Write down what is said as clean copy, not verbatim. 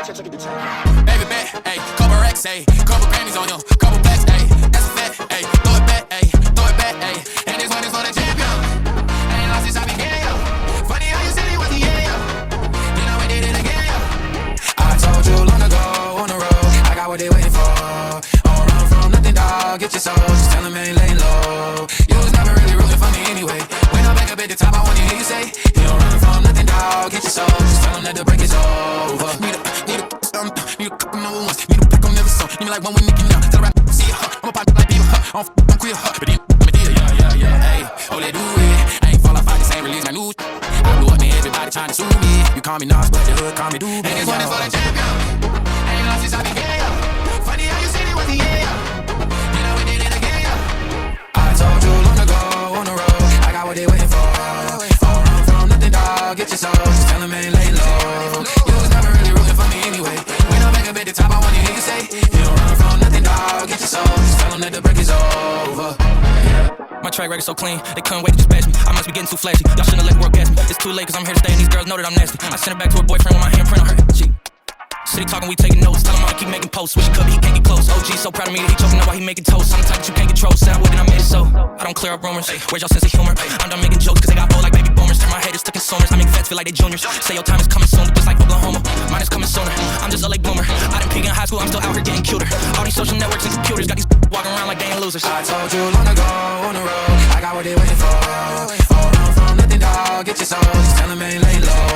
Baby bet, ayy, couple racks, ayy, couple Grammys on you, couple blacks, ayy, that's a fact, ayy, throw it back, ayy, and this one is for the champion. I ain't lost since I began, yo. Funny how you said it was the end, yo. You know I did it again, yo. I told you long ago on the road, I got what they waiting for. Don't run from nothing, dog, get your soul, just tell them ain't laying low. You was never really rooting for me anyway. When I'm back up at the top, I want to hear you say, you don't run from nothing, dog, get your soul, just tell them that the break is over. Need a couple number ones, need a pack on every song. Need me like one with Nicky now, tell the rap, see ya, I'm a pop like Beaver, I'm queer, but then I'm a deal, yeah, ayy, oh, they do it. I ain't fall off, I just ain't release my new I blew up, man, everybody trying to sue me. You call me Nas, but the hood call me Doobie. And this one is for the champion. I ain't lost since I began, yo. Funny how you said it was the end, yo. You know we did it again, yo. I told you long ago on the road, I got what they waiting for. Don't run from nothing, dog, get your soul, just tell them ain't lay low. You was never really rooting for me anyway. When I'm back up at the top, I wanna hear you say, you don't run from nothing, dog, get your soul, just tell them that the break is over. My track record so clean, they couldn't wait to just bash me. I must be getting too flashy, y'all shouldn't let the world gas me. It's too late cause I'm here to stay and these girls know that I'm nasty. I sent her back to her boyfriend with my handprint on her cheek. City talking, we taking notes. Tell him I keep making posts. Wish he could, but he can't get close. OG so proud of me that he choking up while he making toast. I'm the type that you can't control. Sound with it, I made it so. I don't clear up rumors. Where's y'all sense of humor? I'm done making jokes cause they got old like baby boomers. Turn my haters to consumers. I make vets feel like they juniors. Say your time is coming soon, just like Oklahoma. Mine is coming sooner. I'm just a late bloomer. I didn't peak in high school, I'm still out here getting cuter. All these social networks and computers got these walking around like they ain't losers. I told you long ago on the road, I got what they waiting for. Don't run from nothing, dog, get your soul, just tell them ain't lay low.